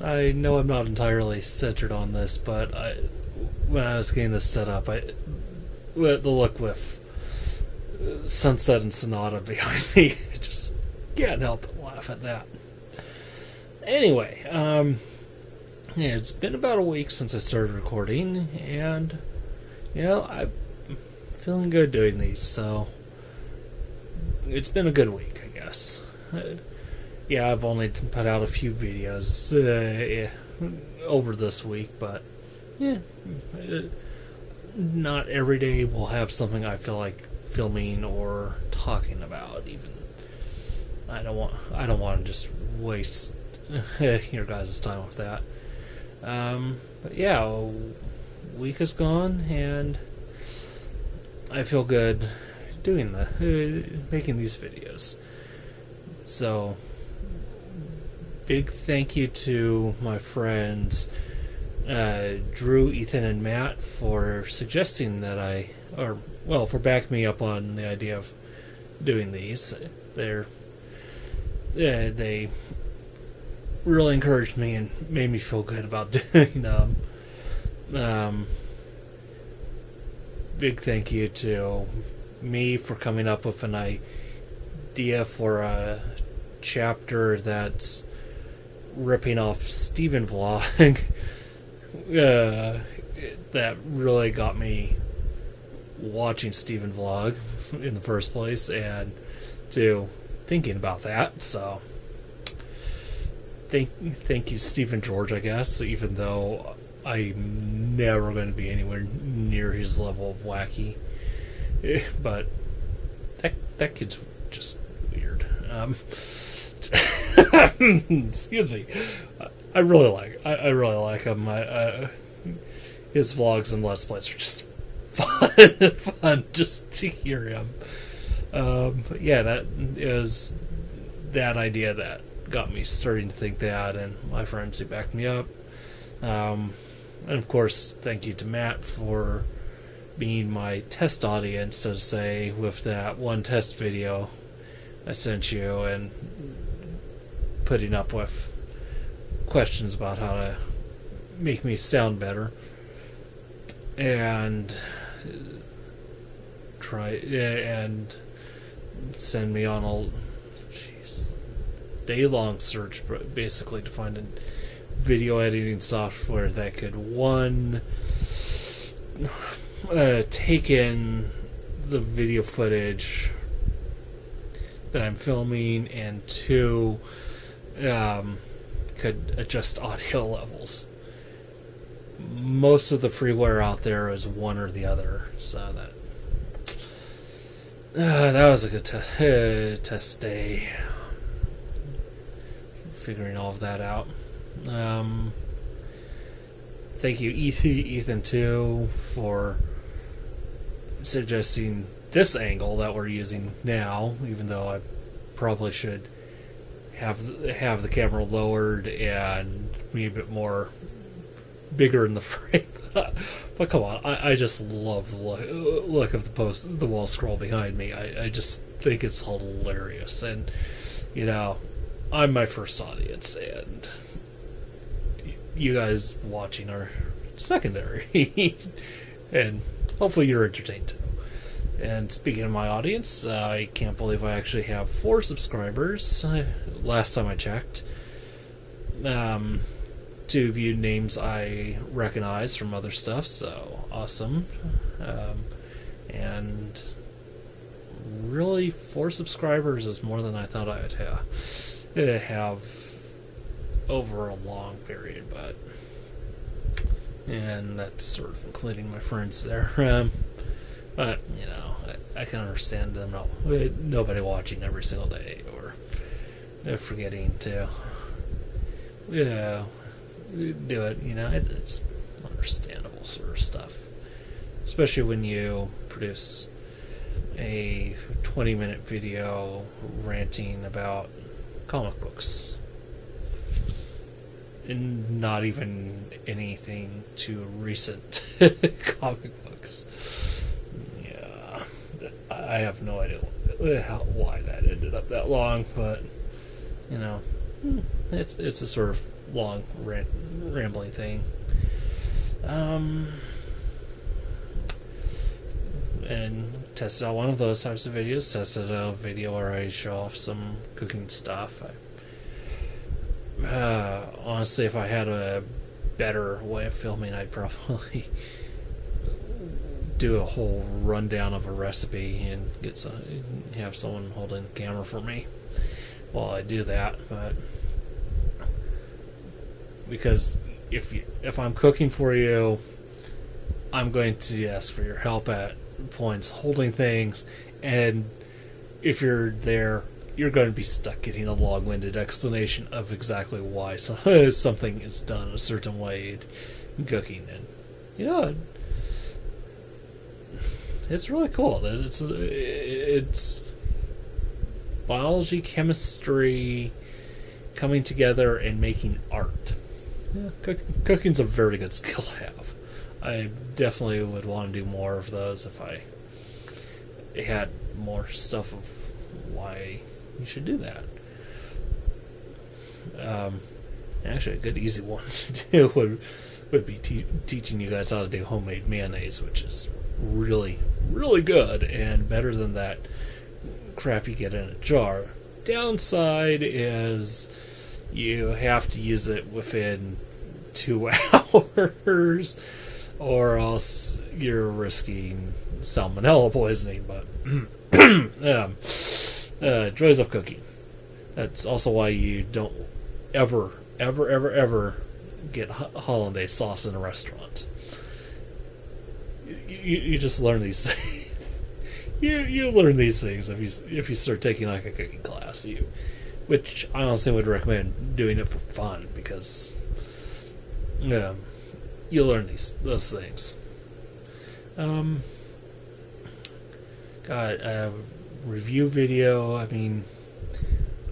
I know I'm not entirely centered on this, but when I was getting this set up, the look with Sunset and Sonata behind me, I just can't help but laugh at that. Anyway, yeah, it's been about a week since I started recording, and I'm feeling good doing these, so it's been a good week, I guess. Yeah, I've only put out a few videos over this week, but yeah, not every day will have something I feel like filming or talking about. Even I don't want to just waste your guys' time with that. But yeah, a week is gone, and I feel good doing making these videos. So, big thank you to my friends Drew, Ethan, and Matt for suggesting that for backing me up on the idea of doing these. They really encouraged me and made me feel good about doing them. Big thank you to me for coming up with an idea for a chapter that's ripping off Steven Vlog. That really got me watching Steven Vlog in the first place, and to thinking about that. So thank you, Stephen George, I guess, even though I'm never going to be anywhere near his level of wacky. But that kid's just weird. Excuse me. I really like him. His vlogs and Let's Plays are just fun just to hear him. But yeah, that is that idea that got me starting to think that, and my friends who backed me up. And of course, thank you to Matt for being my test audience, so to say, with that one test video I sent you, and putting up with questions about how to make me sound better, and try and send me on a day-long search, basically, to find a video editing software that could, one, take in the video footage that I'm filming, and two, could adjust audio levels. Most of the freeware out there is one or the other, so that was a good test day, figuring all of that out. Thank you, Ethan, too, for suggesting this angle that we're using now, even though I probably should have the camera lowered and be a bit more bigger in the frame. But come on, I just love the look of the wall scroll behind me. I just think it's hilarious, and I'm my first audience, and you guys watching are secondary. And hopefully you're entertained too. And speaking of my audience, I can't believe I actually have 4 subscribers. Last time I checked. 2 of you names I recognize from other stuff, so awesome. And really, 4 subscribers is more than I thought I would have over a long period, and that's sort of including my friends there. But I can understand them nobody watching every single day, or forgetting to do it. It's understandable sort of stuff, especially when you produce a 20-minute video ranting about comic books, and not even anything too recent comic books. Yeah, I have no idea why that ended up that long, but it's a sort of long rambling thing. And tested out one of those types of videos. Tested a video where I show off some cooking stuff. Honestly, if I had a better way of filming, I'd probably do a whole rundown of a recipe and have someone holding the camera for me while I do that. But because if I'm cooking for you, I'm going to ask for your help at points holding things, and if you're there, you're going to be stuck getting a long-winded explanation of exactly why something is done a certain way in cooking. And it's really cool. It's biology, chemistry coming together and making art. Yeah, cooking's a very good skill to have. I definitely would want to do more of those if I had more stuff of why you should do that. Actually, a good easy one to do would be teaching you guys how to do homemade mayonnaise, which is really, really good and better than that crap you get in a jar. Downside is you have to use it within 2 hours, or else you're risking salmonella poisoning. But joys of cooking. That's also why you don't ever get hollandaise sauce in a restaurant. You just learn these things. you learn these things if you start taking like a cooking class. Which I honestly would recommend doing it for fun, because you learn those things. Got a review video. I mean,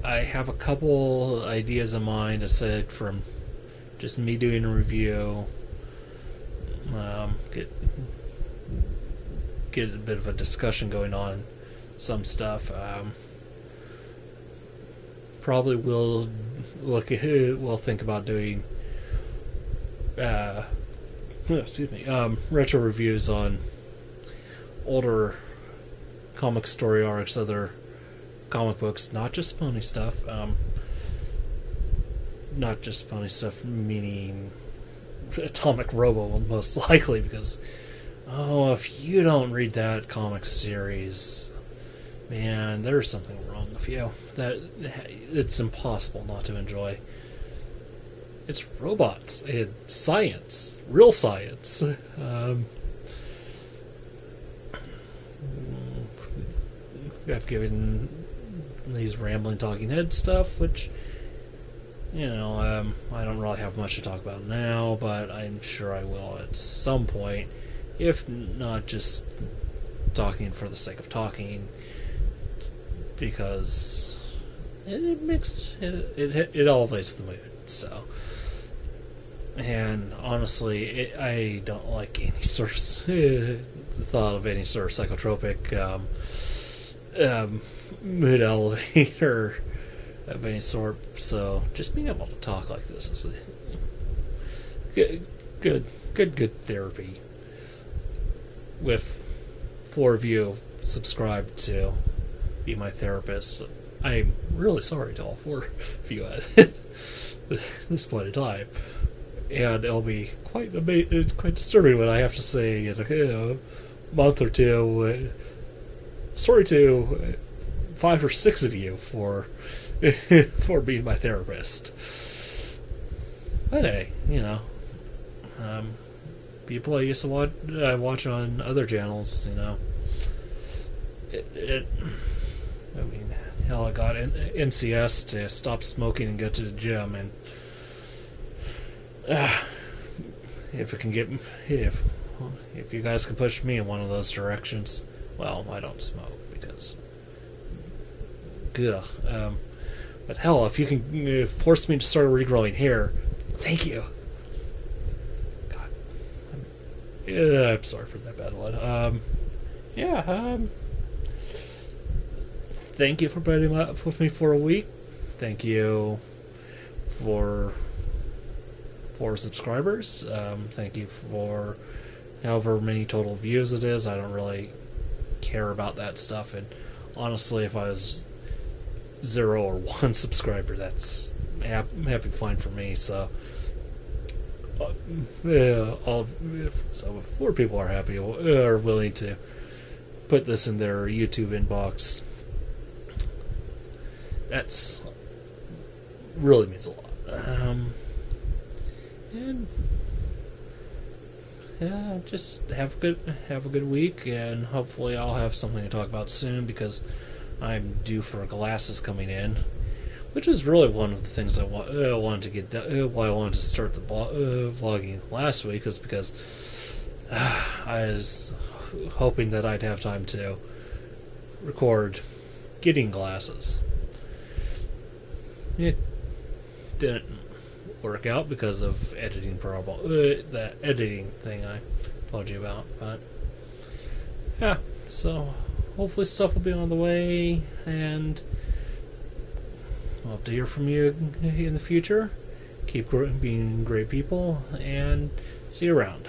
I have a couple ideas in mind aside from just me doing a review. Get a bit of a discussion going on some stuff. Probably we'll think about doing retro reviews on older comic story arcs, other comic books, not just pony stuff. Not just pony stuff, meaning Atomic Robo, most likely, because if you don't read that comic series, man, there's something wrong with you. That it's impossible not to enjoy. It's robots and science, real science. I've given these rambling talking head stuff, which I don't really have much to talk about now, but I'm sure I will at some point, if not just talking for the sake of talking, because it elevates the mood. So, and honestly, I don't like any sort of the thought of any sort of psychotropic mood elevator of any sort. So just being able to talk like this is good therapy. With 4 of you subscribed to be my therapist, I'm really sorry to all 4 of you at this point in time, and it'll be quite disturbing when I have to say in a month or two, sorry to 5 or 6 of you for being my therapist. But hey, people I used to watch on other channels, I mean, hell, I got NCS to stop smoking and go to the gym, and if you guys can push me in one of those directions, well, I don't smoke because, but hell, if you can force me to start regrowing hair, thank you. God, I'm sorry for that bad one. Thank you for putting up with me for a week. Thank you for 4 subscribers. Thank you for however many total views it is. I don't really care about that stuff, and honestly, if I was 0 or 1 subscriber, that's happy fine for me. So so if 4 people are happy or willing to put this in their YouTube inbox, that's really means a lot. And yeah, just have a good week, and hopefully I'll have something to talk about soon, because I'm due for glasses coming in, which is really one of the things I wanted to get done. Why I wanted to start the vlogging last week is because I was hoping that I'd have time to record getting glasses. It didn't work out because of editing problem. That editing thing I told you about, but yeah. So hopefully stuff will be on the way, and I'll hope to hear from you in the future. Keep being great people, and see you around.